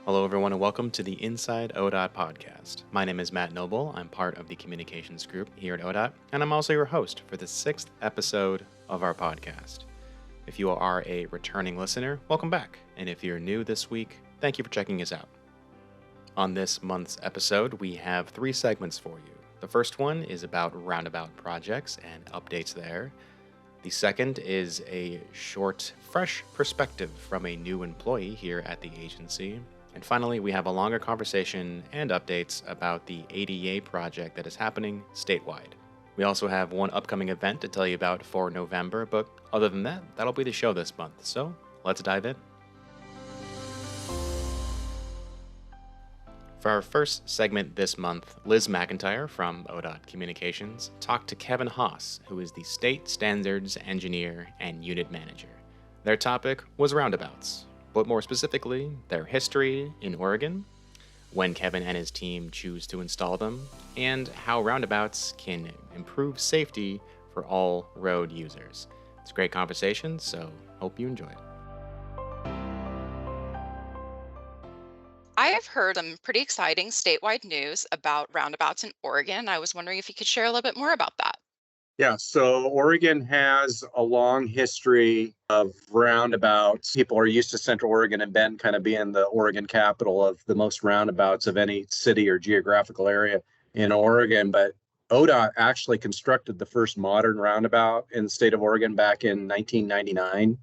Hello, everyone, and welcome to the Inside ODOT podcast. My name is Matt Noble. I'm part of the communications group here at ODOT, and I'm also your host for the 6th episode of our podcast. If you are a returning listener, welcome back. And if you're new this week, thank you for checking us out. On this month's episode, we have 3 segments for you. The first one is about roundabout projects and updates there. The second is a short, fresh perspective from a new employee here at the agency. And finally, we have a longer conversation and updates about the ADA project that is happening statewide. We also have one upcoming event to tell you about for November, but other than that, that'll be the show this month. So let's dive in. For our first segment this month, Liz McIntyre from ODOT Communications talked to Kevin Haas, who is the State Standards Engineer and Unit Manager. Their topic was roundabouts, but more specifically, their history in Oregon, when Kevin and his team choose to install them, and how roundabouts can improve safety for all road users. It's a great conversation, so hope you enjoy it. I have heard some pretty exciting statewide news about roundabouts in Oregon. I was wondering if you could share a little bit more about that. Yeah, so Oregon has a long history of roundabouts. People are used to Central Oregon and Bend kind of being the Oregon capital of the most roundabouts of any city or geographical area in Oregon. But ODOT actually constructed the first modern roundabout in the state of Oregon back in 1999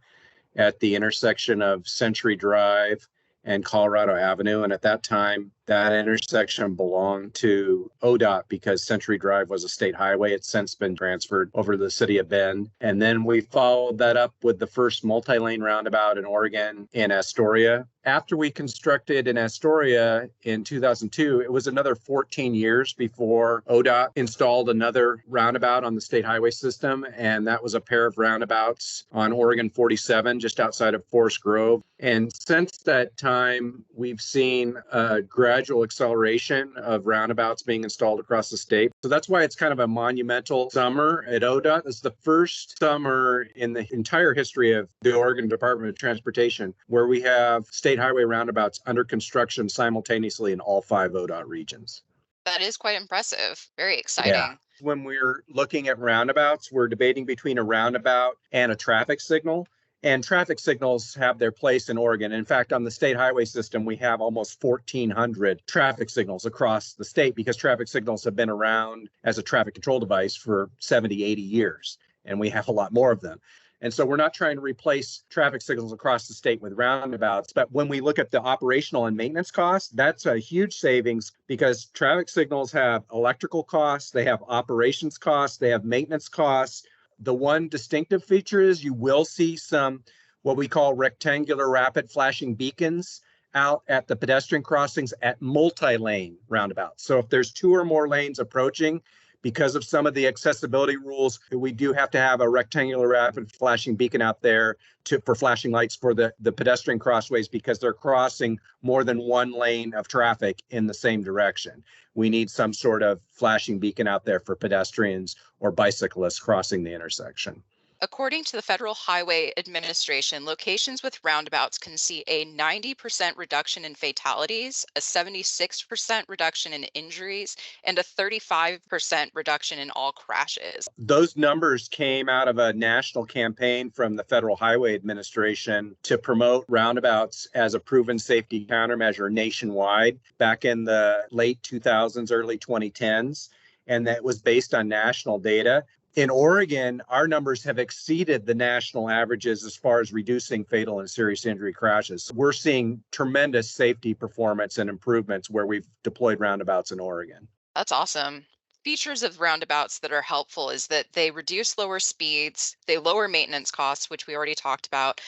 at the intersection of Century Drive and Colorado Avenue. And at that time, that intersection belonged to ODOT because Century Drive was a state highway. It's since been transferred over to the city of Bend. And then we followed that up with the first multi-lane roundabout in Oregon in Astoria. After we constructed in Astoria in 2002, it was another 14 years before ODOT installed another roundabout on the state highway system. And that was a pair of roundabouts on Oregon 47, just outside of Forest Grove. And since that time, we've seen a gradual acceleration of roundabouts being installed across the state. So that's why it's kind of a monumental summer at ODOT. It's the first summer in the entire history of the Oregon Department of Transportation where we have state highway roundabouts under construction simultaneously in all 5 ODOT regions. That is quite impressive. Very exciting. Yeah. When we're looking at roundabouts, we're debating between a roundabout and a traffic signal. And traffic signals have their place in Oregon. In fact, on the state highway system, we have almost 1,400 traffic signals across the state because traffic signals have been around as a traffic control device for 70, 80 years. And we have a lot more of them. And so we're not trying to replace traffic signals across the state with roundabouts. But when we look at the operational and maintenance costs, that's a huge savings because traffic signals have electrical costs, they have operations costs, they have maintenance costs. The one distinctive feature is you will see some what we call rectangular rapid flashing beacons out at the pedestrian crossings at multi-lane roundabouts. So if there's 2 or more lanes approaching, because of some of the accessibility rules, we do have to have a rectangular rapid flashing beacon out there for flashing lights for the pedestrian crossways because they're crossing more than 1 lane of traffic in the same direction. We need some sort of flashing beacon out there for pedestrians or bicyclists crossing the intersection. According to the Federal Highway Administration, locations with roundabouts can see a 90% reduction in fatalities, a 76% reduction in injuries, and a 35% reduction in all crashes. Those numbers came out of a national campaign from the Federal Highway Administration to promote roundabouts as a proven safety countermeasure nationwide back in the late 2000s, early 2010s. And that was based on national data. In Oregon, our numbers have exceeded the national averages as far as reducing fatal and serious injury crashes. We're seeing tremendous safety performance and improvements where we've deployed roundabouts in Oregon. That's awesome. Features of roundabouts that are helpful is that they reduce lower speeds, they lower maintenance costs, which we already talked about.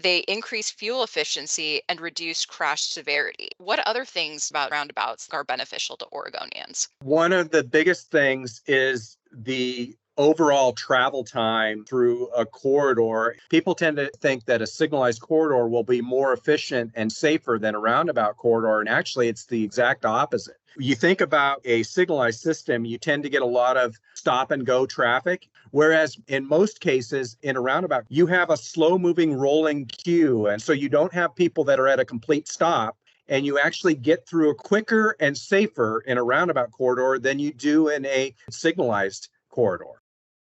They increase fuel efficiency and reduce crash severity. What other things about roundabouts are beneficial to Oregonians? One of the biggest things is the overall travel time through a corridor. People tend to think that a signalized corridor will be more efficient and safer than a roundabout corridor, and actually it's the exact opposite. You think about a signalized system, you tend to get a lot of stop and go traffic, whereas in most cases in a roundabout, you have a slow moving rolling queue. And so you don't have people that are at a complete stop and you actually get through a quicker and safer in a roundabout corridor than you do in a signalized corridor.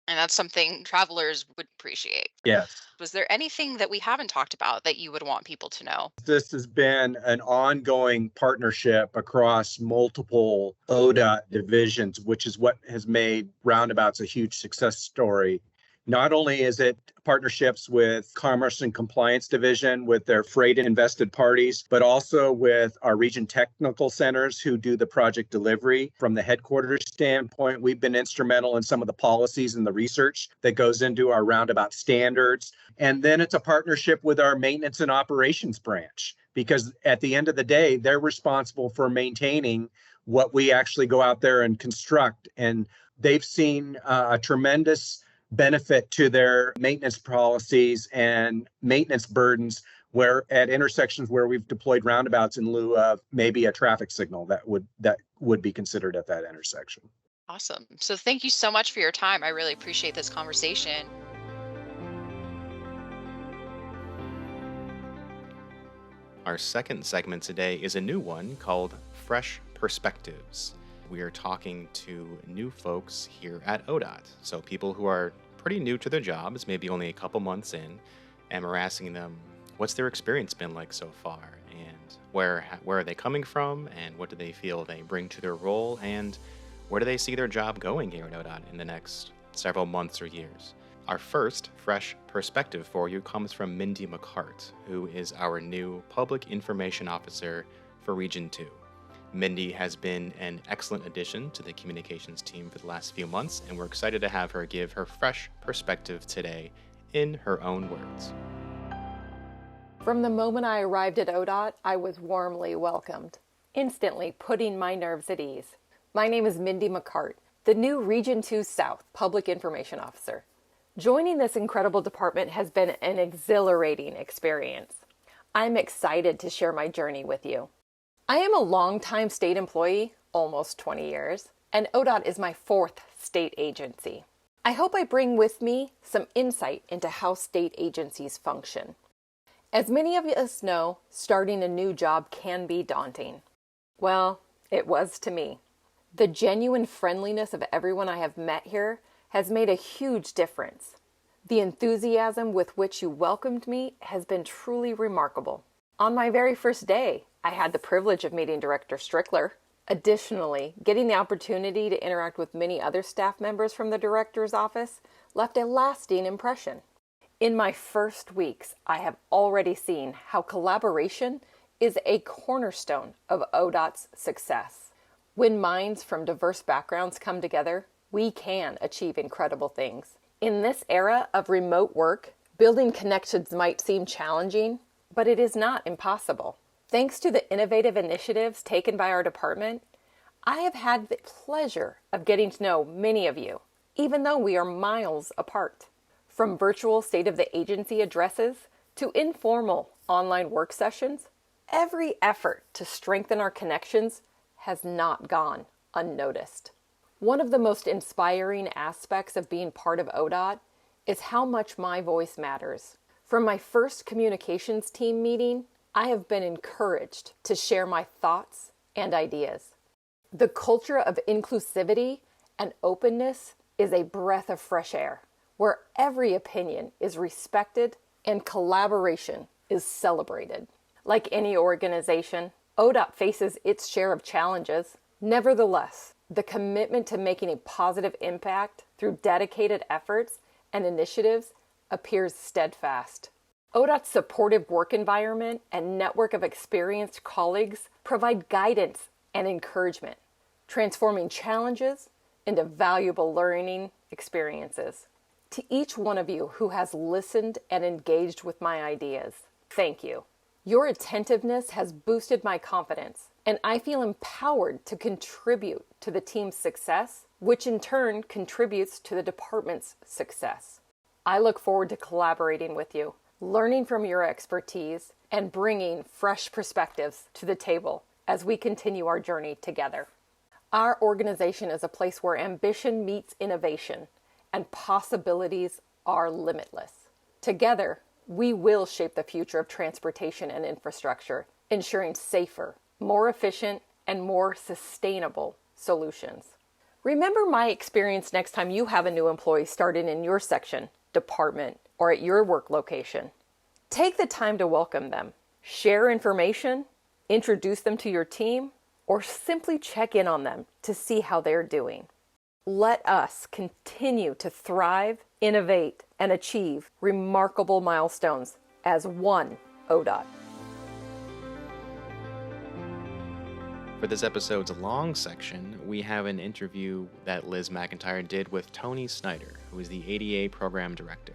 And that's something travelers would appreciate. Yes. Was there anything that we haven't talked about that you would want people to know? This has been an ongoing partnership across multiple ODOT divisions, which is what has made roundabouts a huge success story. Not only is it partnerships with Commerce and Compliance Division with their freight and invested parties, but also with our region technical centers who do the project delivery. From the headquarters standpoint, we've been instrumental in some of the policies and the research that goes into our roundabout standards. And then it's a partnership with our maintenance and operations branch, because at the end of the day, they're responsible for maintaining what we actually go out there and construct. And they've seen a tremendous benefit to their maintenance policies and maintenance burdens where at intersections where we've deployed roundabouts in lieu of maybe a traffic signal that would be considered at that intersection. Awesome. So thank you so much for your time. I really appreciate this conversation. Our second segment today is a new one called Fresh Perspectives. We are talking to new folks here at ODOT. So people who are pretty new to their jobs, maybe only a couple months in, and we're asking them what's their experience been like so far, and where are they coming from, and what do they feel they bring to their role, and where do they see their job going here at ODOT in the next several months or years. Our first fresh perspective for you comes from Mindy McCartt, who is our new Public Information Officer for Region 2. Mindy has been an excellent addition to the communications team for the last few months, and we're excited to have her give her fresh perspective today in her own words. From the moment I arrived at ODOT, I was warmly welcomed, instantly putting my nerves at ease. My name is Mindy McCartt, the new Region 2 South Public Information Officer. Joining this incredible department has been an exhilarating experience. I'm excited to share my journey with you. I am a longtime state employee, almost 20 years, and ODOT is my fourth state agency. I hope I bring with me some insight into how state agencies function. As many of us know, starting a new job can be daunting. Well, it was to me. The genuine friendliness of everyone I have met here has made a huge difference. The enthusiasm with which you welcomed me has been truly remarkable. On my very first day, I had the privilege of meeting Director Strickler. Additionally, getting the opportunity to interact with many other staff members from the director's office left a lasting impression. In my first weeks, I have already seen how collaboration is a cornerstone of ODOT's success. When minds from diverse backgrounds come together, we can achieve incredible things. In this era of remote work, building connections might seem challenging, but it is not impossible. Thanks to the innovative initiatives taken by our department, I have had the pleasure of getting to know many of you, even though we are miles apart. From virtual State of the Agency addresses to informal online work sessions, every effort to strengthen our connections has not gone unnoticed. One of the most inspiring aspects of being part of ODOT is how much my voice matters. From my first communications team meeting, I have been encouraged to share my thoughts and ideas. The culture of inclusivity and openness is a breath of fresh air, where every opinion is respected and collaboration is celebrated. Like any organization, ODOT faces its share of challenges. Nevertheless, the commitment to making a positive impact through dedicated efforts and initiatives appears steadfast. ODOT's supportive work environment and network of experienced colleagues provide guidance and encouragement, transforming challenges into valuable learning experiences. To each one of you who has listened and engaged with my ideas, thank you. Your attentiveness has boosted my confidence, and I feel empowered to contribute to the team's success, which in turn contributes to the department's success. I look forward to collaborating with you, learning from your expertise, and bringing fresh perspectives to the table as we continue our journey together. Our organization is a place where ambition meets innovation and possibilities are limitless. Together, we will shape the future of transportation and infrastructure ensuring safer, more efficient, and more sustainable solutions. Remember my experience next time you have a new employee starting in your section, department, or at your work location. Take the time to welcome them, share information, introduce them to your team, or simply check in on them to see how they're doing. Let us continue to thrive, innovate, and achieve remarkable milestones as one ODOT. For this episode's long section, we have an interview that Liz McIntyre did with Tony Snyder, who is the ADA Program Director.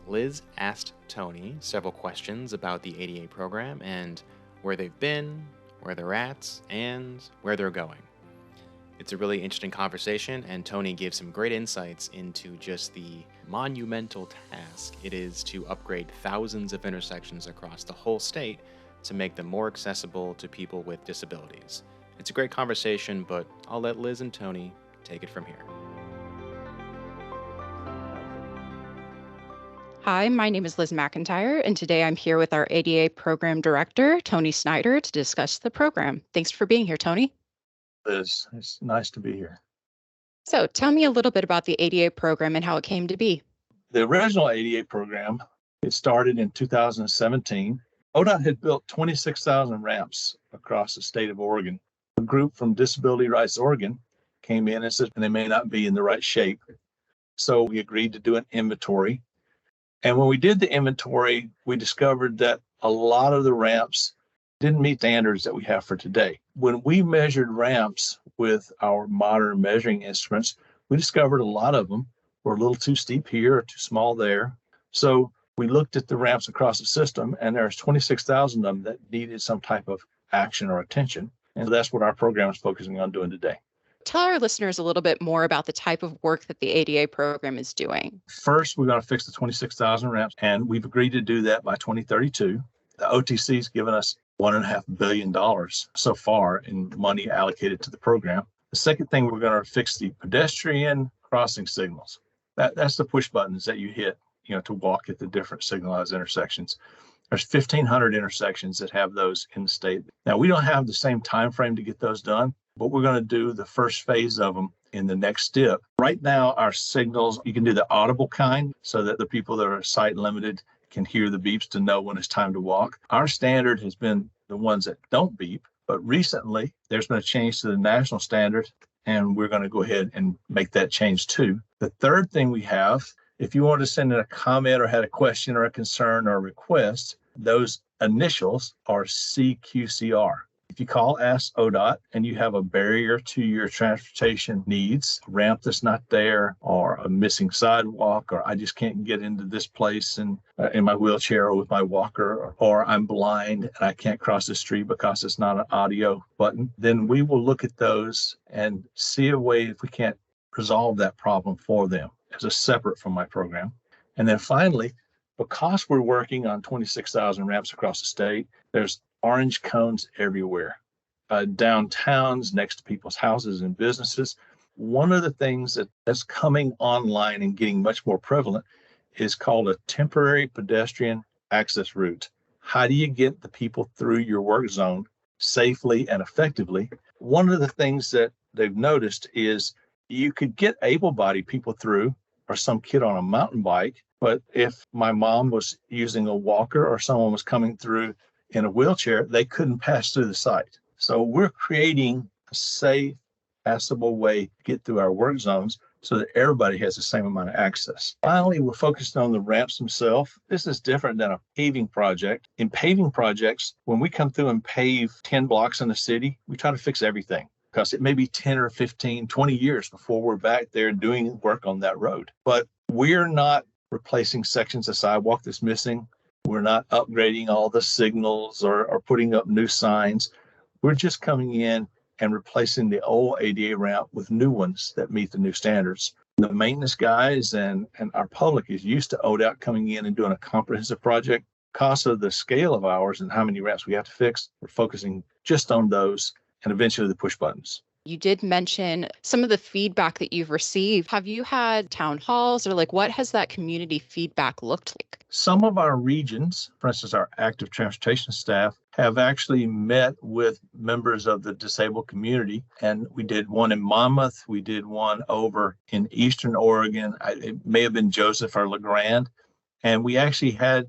Liz asked Tony several questions about the ADA program and where they've been, where they're at, and where they're going. It's a really interesting conversation, and Tony gives some great insights into just the monumental task it is to upgrade thousands of intersections across the whole state to make them more accessible to people with disabilities. It's a great conversation, but I'll let Liz and Tony take it from here. Hi, my name is Liz McIntyre, and today I'm here with our ADA Program Director, Tony Snyder, to discuss the program. Thanks for being here, Tony. Liz, it's nice to be here. So tell me a little bit about the ADA program and how it came to be. The original ADA program, it started in 2017. ODOT had built 26,000 ramps across the state of Oregon. A group from Disability Rights Oregon came in and said they may not be in the right shape. So we agreed to do an inventory. And when we did the inventory, we discovered that a lot of the ramps didn't meet standards that we have for today. When we measured ramps with our modern measuring instruments, we discovered a lot of them were a little too steep here or too small there. So we looked at the ramps across the system, and there's 26,000 of them that needed some type of action or attention. And that's what our program is focusing on doing today. Tell our listeners a little bit more about the type of work that the ADA program is doing. First, we're going to fix the 26,000 ramps, and we've agreed to do that by 2032. The OTC's given us $1.5 billion so far in money allocated to the program. The second thing, we're going to fix the pedestrian crossing signals. That's the push buttons that you hit, to walk at the different signalized intersections. There's 1,500 intersections that have those in the state. Now, we don't have the same time frame to get those done, but we're going to do the first phase of them in the next step. Right now, our signals, you can do the audible kind so that the people that are sight limited can hear the beeps to know when it's time to walk. Our standard has been the ones that don't beep, but recently there's been a change to the national standard, and we're going to go ahead and make that change too. The third thing we have, if you want to send in a comment or had a question or a concern or a request, those initials are CQCR. If you call Ask ODOT and you have a barrier to your transportation needs, a ramp that's not there, or a missing sidewalk, or I just can't get into this place in my wheelchair or with my walker, or I'm blind and I can't cross the street because it's not an audio button, then we will look at those and see a way if we can't resolve that problem for them as a separate from my program. And then finally, because we're working on 26,000 ramps across the state, there's orange cones everywhere, downtowns, next to people's houses and businesses. One of the things that's coming online and getting much more prevalent is called a temporary pedestrian access route. How do you get the people through your work zone safely and effectively? One of the things that they've noticed is you could get able-bodied people through, or some kid on a mountain bike, but if my mom was using a walker or someone was coming through in a wheelchair, they couldn't pass through the site. So we're creating a safe, passable way to get through our work zones so that everybody has the same amount of access. Finally, we're focused on the ramps themselves. This is different than a paving project. In paving projects, when we come through and pave 10 blocks in the city, we try to fix everything because it may be 10 or 15, 20 years before we're back there doing work on that road. But we're not replacing sections of sidewalk that's missing. We're not upgrading all the signals or putting up new signs. We're just coming in and replacing the old ADA ramp with new ones that meet the new standards. The maintenance guys and our public is used to ODOT coming in and doing a comprehensive project. Because of the scale of ours and how many ramps we have to fix, we're focusing just on those and eventually the push buttons. You did mention some of the feedback that you've received. Have you had town halls or what has that community feedback looked like? Some of our regions, for instance, our active transportation staff, have actually met with members of the disabled community. And we did one in Monmouth. We did one over in Eastern Oregon. It may have been Joseph or LeGrand. And we actually had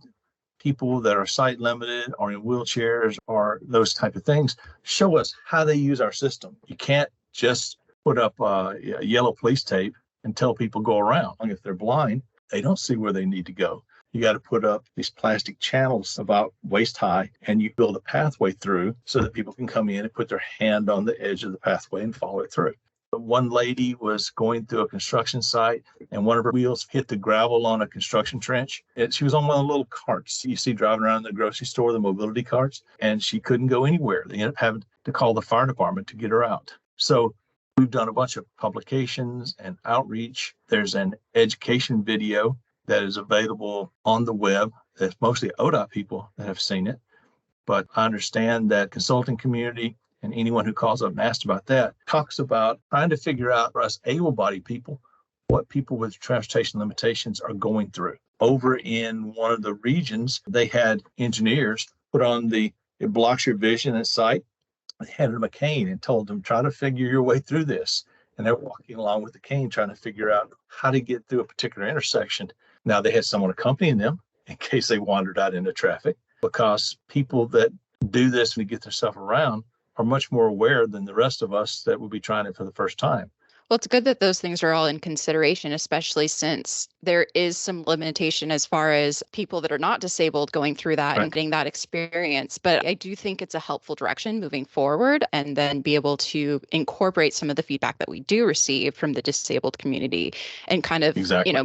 people that are sight limited or in wheelchairs or those type of things show us how they use our system. You can't just put up a yellow police tape and tell people go around. If they're blind, they don't see where they need to go. You got to put up these plastic channels about waist high, and you build a pathway through so that people can come in and put their hand on the edge of the pathway and follow it through. One lady was going through a construction site and one of her wheels hit the gravel on a construction trench. She was on one of the little carts you see driving around the grocery store, the mobility carts, and she couldn't go anywhere. They ended up having to call the fire department to get her out. So we've done a bunch of publications and outreach. There's an education video that is available on the web. That's mostly ODOT people that have seen it. But I understand that consulting community and anyone who calls up and asks about that talks about trying to figure out for us able-bodied people what people with transportation limitations are going through. Over in one of the regions, they had engineers put on it blocks your vision at sight. They handed them a cane and told them, try to figure your way through this. And they're walking along with the cane trying to figure out how to get through a particular intersection. Now they had someone accompanying them in case they wandered out into traffic, because people that do this and get themselves around are much more aware than the rest of us that will be trying it for the first time. Well, it's good that those things are all in consideration, especially since there is some limitation as far as people that are not disabled going through that and getting that experience. But I do think it's a helpful direction moving forward, and then be able to incorporate some of the feedback that we do receive from the disabled community and kind of,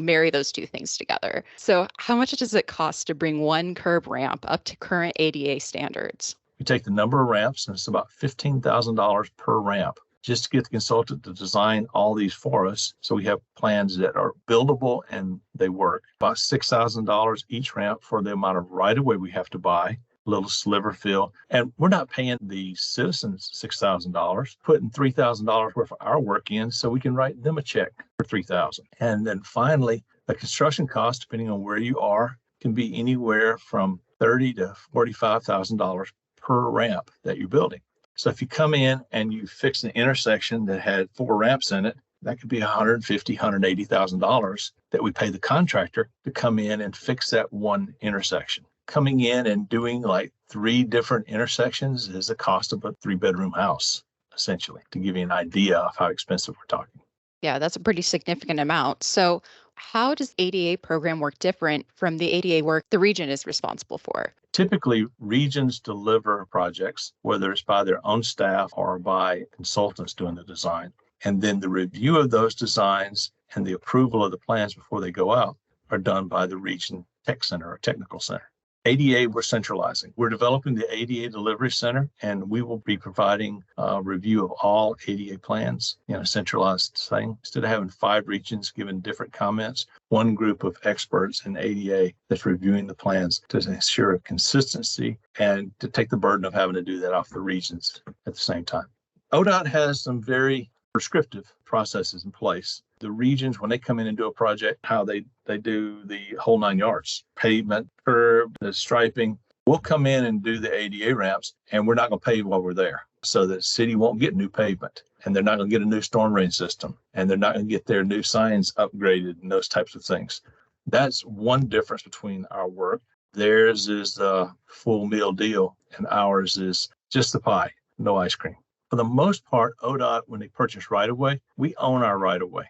marry those two things together. So how much does it cost to bring one curb ramp up to current ADA standards? We take the number of ramps, and it's about $15,000 per ramp, just to get the consultant to design all these for us. So we have plans that are buildable and they work. About $6,000 each ramp for the amount of right-of-way we have to buy, a little sliver fill. And we're not paying the citizens $6,000, putting $3,000 worth of our work in so we can write them a check for $3,000. And then finally, the construction cost, depending on where you are, can be anywhere from $30,000 to $45,000 per ramp that you're building. So if you come in and you fix an intersection that had 4 ramps in it, that could be $150,000, $180,000 that we pay the contractor to come in and fix that one intersection. Coming in and doing 3 different intersections is the cost of a 3-bedroom house, essentially, to give you an idea of how expensive we're talking. Yeah, that's a pretty significant amount. So how does ADA program work different from the ADA work the region is responsible for? Typically, regions deliver projects, whether it's by their own staff or by consultants doing the design. And then the review of those designs and the approval of the plans before they go out are done by the region tech center or technical center. ADA, we're centralizing. We're developing the ADA Delivery Center, and we will be providing a review of all ADA plans in a centralized thing. Instead of having 5 regions giving different comments, one group of experts in ADA that's reviewing the plans to ensure consistency and to take the burden of having to do that off the regions at the same time. ODOT has some very prescriptive processes in place. The regions, when they come in and do a project, how they do the whole 9 yards, pavement, curb, the striping. We'll come in and do the ADA ramps, and we're not going to pave while we're there. So the city won't get new pavement, and they're not going to get a new storm drain system, and they're not going to get their new signs upgraded and those types of things. That's one difference between our work. Theirs is a full meal deal, and ours is just the pie, no ice cream. For the most part, ODOT, when they purchase right-of-way, we own our right-of-way.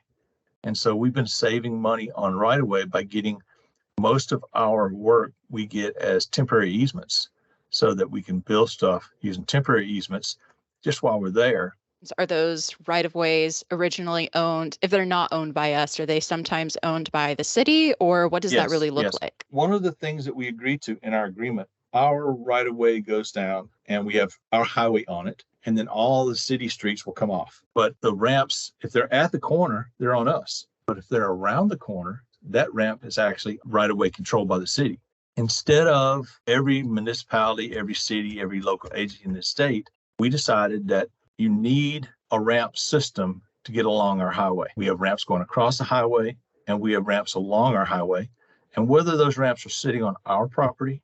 And so we've been saving money on right-of-way by getting most of our work we get as temporary easements so that we can build stuff using temporary easements just while we're there. Are those right-of-ways originally owned? If they're not owned by us, are they sometimes owned by the city, or what does that really look like? One of the things that we agreed to in our agreement, our right-of-way goes down and we have our highway on it. And then all the city streets will come off. But the ramps, if they're at the corner, they're on us. But if they're around the corner, that ramp is actually right-of-way controlled by the city. Instead of every municipality, every city, every local agency in the state, we decided that you need a ramp system to get along our highway. We have ramps going across the highway, and we have ramps along our highway. And whether those ramps are sitting on our property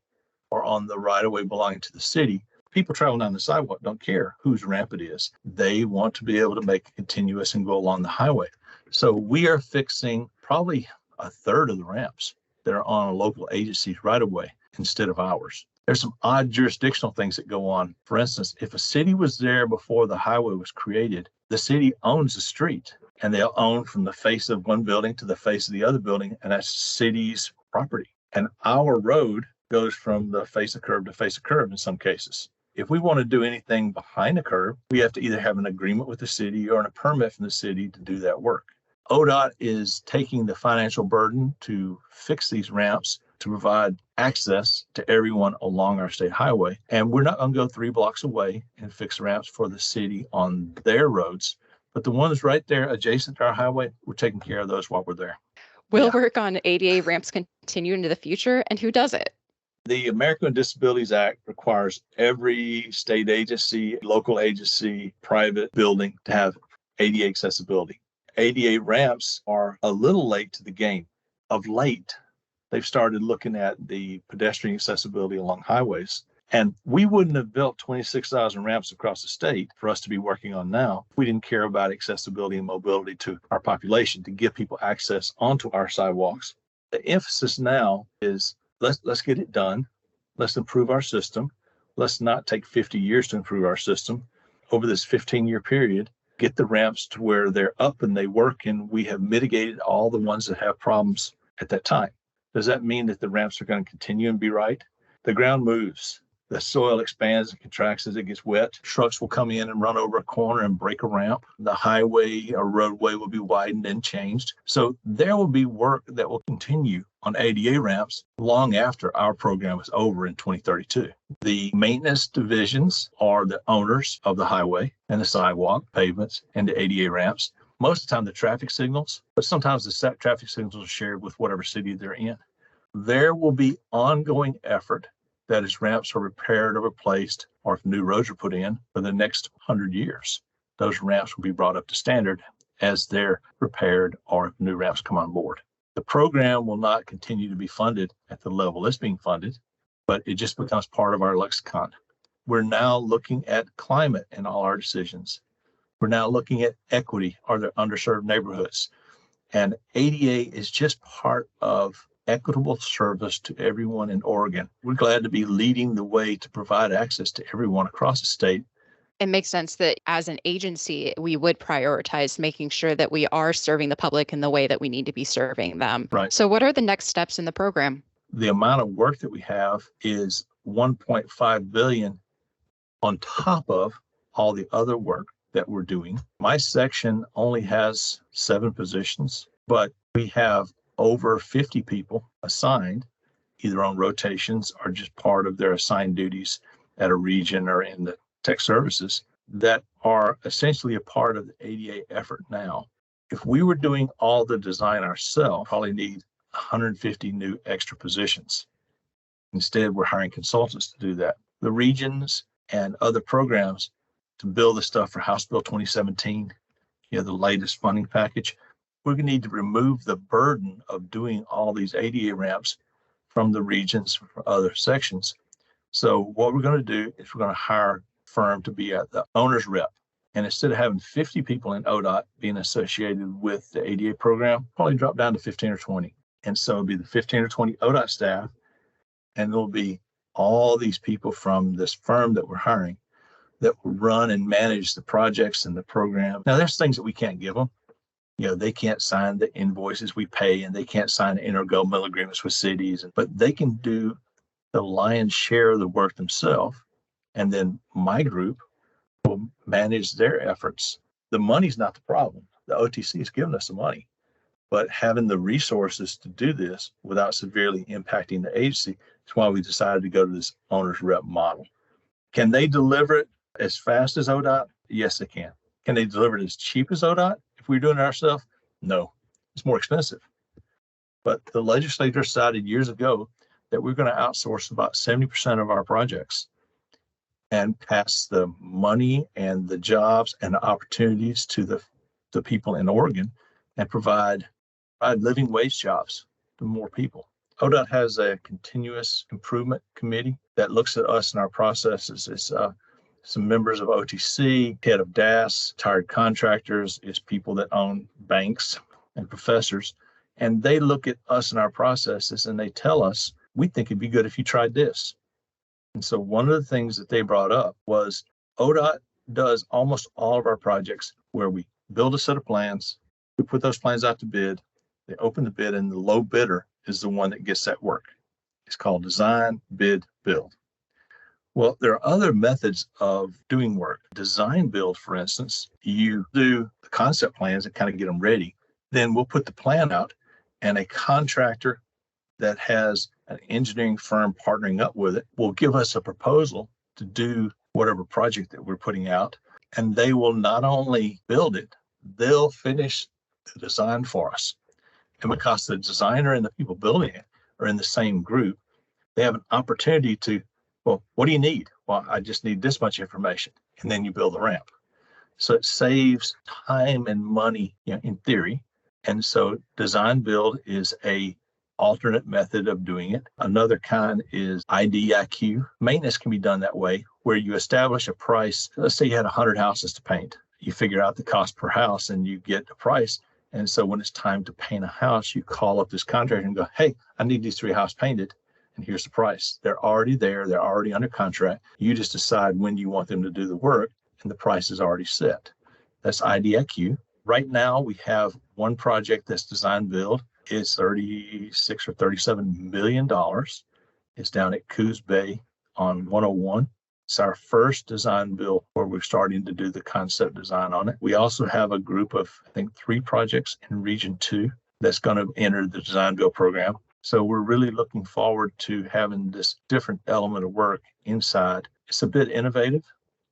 or on the right-of-way belonging to the city, people traveling down the sidewalk don't care whose ramp it is. They want to be able to make it continuous and go along the highway. So we are fixing probably a third of the ramps that are on a local agency's right-of-way instead of ours. There's some odd jurisdictional things that go on. For instance, if a city was there before the highway was created, the city owns the street, and they'll own from the face of one building to the face of the other building, and that's city's property. And our road goes from the face of curb to face of curb in some cases. If we want to do anything behind the curb, we have to either have an agreement with the city or a permit from the city to do that work. ODOT is taking the financial burden to fix these ramps to provide access to everyone along our state highway. And we're not going to go 3 blocks away and fix ramps for the city on their roads. But the ones right there adjacent to our highway, we're taking care of those while we're there. Will work on ADA ramps continue into the future, and who does it? The American with Disabilities Act requires every state agency, local agency, private building to have ADA accessibility. ADA ramps are a little late to the game. Of late, they've started looking at the pedestrian accessibility along highways. And we wouldn't have built 26,000 ramps across the state for us to be working on now if we didn't care about accessibility and mobility to our population, to give people access onto our sidewalks. The emphasis now is let's get it done. Let's improve our system. Let's not take 50 years to improve our system. Over this 15-year period, get the ramps to where they're up and they work, and we have mitigated all the ones that have problems at that time. Does that mean that the ramps are going to continue and be right? The ground moves. The soil expands and contracts as it gets wet. Trucks will come in and run over a corner and break a ramp. The highway or roadway will be widened and changed. So there will be work that will continue on ADA ramps long after our program is over in 2032. The maintenance divisions are the owners of the highway and the sidewalk, pavements, and the ADA ramps. Most of the time, the traffic signals, but sometimes the traffic signals are shared with whatever city they're in. There will be ongoing effort that as ramps are repaired or replaced, or if new roads are put in for the next 100 years, those ramps will be brought up to standard as they're repaired or if new ramps come on board. The program will not continue to be funded at the level it's being funded, but it just becomes part of our lexicon. We're now looking at climate in all our decisions. We're now looking at equity. Are there underserved neighborhoods? And ADA is just part of equitable service to everyone in Oregon. We're glad to be leading the way to provide access to everyone across the state. It makes sense that as an agency, we would prioritize making sure that we are serving the public in the way that we need to be serving them. Right. So what are the next steps in the program? The amount of work that we have is $1.5 billion on top of all the other work that we're doing. My section only has 7 positions, but we have over 50 people assigned, either on rotations or just part of their assigned duties at a region or in the tech services, that are essentially a part of the ADA effort now. If we were doing all the design ourselves, probably need 150 new extra positions. Instead, we're hiring consultants to do that. The regions and other programs to build the stuff for House Bill 2017, the latest funding package, we're going to need to remove the burden of doing all these ADA ramps from the regions for other sections. So what we're going to do is we're going to hire a firm to be at the owner's rep. And instead of having 50 people in ODOT being associated with the ADA program, probably drop down to 15 or 20. And so it'll be the 15 or 20 ODOT staff, and there'll be all these people from this firm that we're hiring that will run and manage the projects and the program. Now, there's things that we can't give them. They can't sign the invoices we pay, and they can't sign intergovernmental agreements with cities, but they can do the lion's share of the work themselves. And then my group will manage their efforts. The money's not the problem. The OTC is giving us the money, but having the resources to do this without severely impacting the agency is why we decided to go to this owner's rep model. Can they deliver it as fast as ODOT? Yes, they can. Can they deliver it as cheap as ODOT if we're doing it ourselves? No, it's more expensive. But the legislature decided years ago that we're going to outsource about 70% of our projects. and pass the money and the jobs and the opportunities to the people in Oregon and provide living wage jobs to more people. ODOT has a continuous improvement committee that looks at us and our processes. It's some members of OTC, head of DAS, tired contractors, it's people that own banks and professors. And they look at us and our processes and they tell us, we think it'd be good if you tried this. And so one of the things that they brought up was ODOT does almost all of our projects where we build a set of plans, we put those plans out to bid, they open the bid, and the low bidder is the one that gets that work. It's called design, bid, build. Well, there are other methods of doing work. Design build, for instance, you do the concept plans and kind of get them ready. Then we'll put the plan out, and a contractor that has an engineering firm partnering up with it will give us a proposal to do whatever project that we're putting out. And they will not only build it, they'll finish the design for us. And because the designer and the people building it are in the same group, they have an opportunity to, well, what do you need? Well, I just need this much information. And then you build the ramp. So it saves time and money, in theory. And so design build is a alternate method of doing it. Another kind is IDIQ. Maintenance can be done that way, where you establish a price. Let's say you had 100 houses to paint. You figure out the cost per house and you get a price. And so when it's time to paint a house, you call up this contractor and go, hey, I need these 3 houses painted. And here's the price. They're already there. They're already under contract. You just decide when you want them to do the work, and the price is already set. That's IDIQ. Right now, we have one project that's design build. It's $36 or $37 million. It's down at Coos Bay on 101. It's our first design build where we're starting to do the concept design on it. We also have a group of, I think, 3 projects in Region 2 that's going to enter the design build program. So we're really looking forward to having this different element of work inside. It's a bit innovative,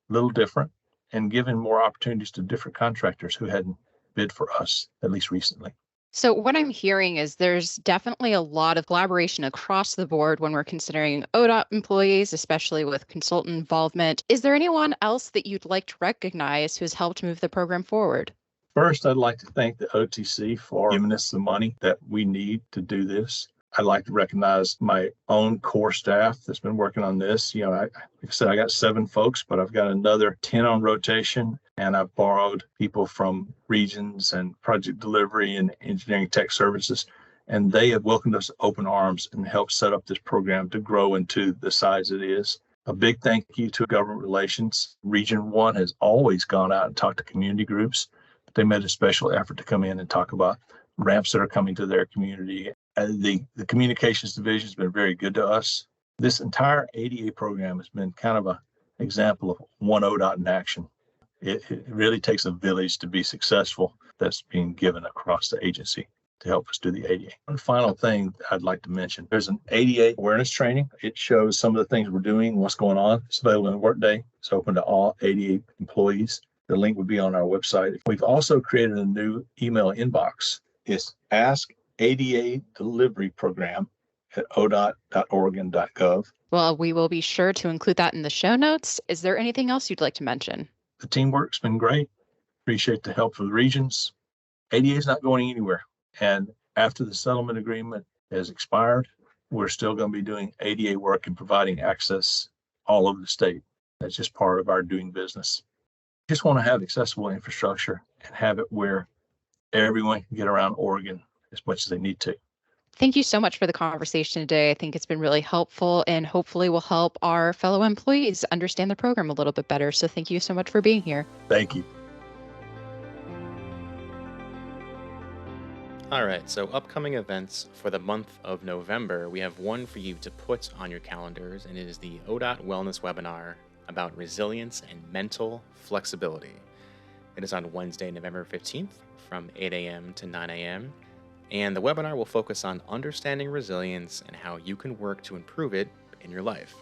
a little different, and giving more opportunities to different contractors who hadn't bid for us, at least recently. So what I'm hearing is there's definitely a lot of collaboration across the board when we're considering ODOT employees, especially with consultant involvement. Is there anyone else that you'd like to recognize who's helped move the program forward? First, I'd like to thank the OTC for giving us the money that we need to do this. I'd like to recognize my own core staff that's been working on this. Like I said, I got 7 folks, but I've got another 10 on rotation, and I've borrowed people from regions and project delivery and engineering tech services, and they have welcomed us with open arms and helped set up this program to grow into the size it is. A big thank you to government relations. Region 1 has always gone out and talked to community groups, but they made a special effort to come in and talk about ramps that are coming to their community. The communications division has been very good to us. This entire ADA program has been kind of an example of one ODOT in action. It really takes a village to be successful that's being given across the agency to help us do the ADA. One final thing I'd like to mention, there's an ADA awareness training. It shows some of the things we're doing, what's going on. It's available in Workday. It's open to all ADA employees. The link would be on our website. We've also created a new email inbox. It's Ask ADA Delivery Program at odot.oregon.gov. Well, we will be sure to include that in the show notes. Is there anything else you'd like to mention? The teamwork's been great. Appreciate the help from the regions. ADA is not going anywhere. And after the settlement agreement has expired, we're still going to be doing ADA work and providing access all over the state. That's just part of our doing business. Just want to have accessible infrastructure and have it where everyone can get around Oregon as much as they need to. Thank you so much for the conversation today. I think it's been really helpful and hopefully will help our fellow employees understand the program a little bit better. So thank you so much for being here. Thank you. All right, so upcoming events for the month of November, we have one for you to put on your calendars, and it is the ODOT Wellness Webinar about resilience and mental flexibility. It is on Wednesday, November 15th from 8 a.m. to 9 a.m. And the webinar will focus on understanding resilience and how you can work to improve it in your life.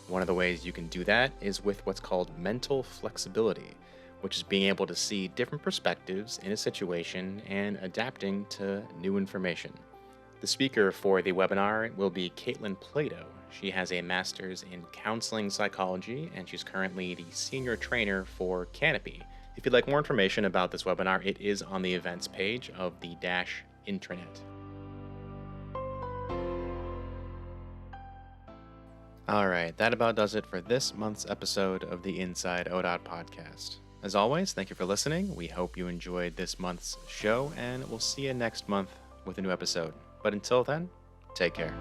One of the ways you can do that is with what's called mental flexibility, which is being able to see different perspectives in a situation and adapting to new information. The speaker for the webinar will be Caitlin Plato, She has a master's in counseling psychology, and she's currently the senior trainer for Canopy. If you'd like more information about this webinar, it is on the events page of the Dash intranet. All right, that about does it for this month's episode of the Inside ODOT podcast. As always, thank you for listening. We hope you enjoyed this month's show, and we'll see you next month with a new episode. But until then, take care.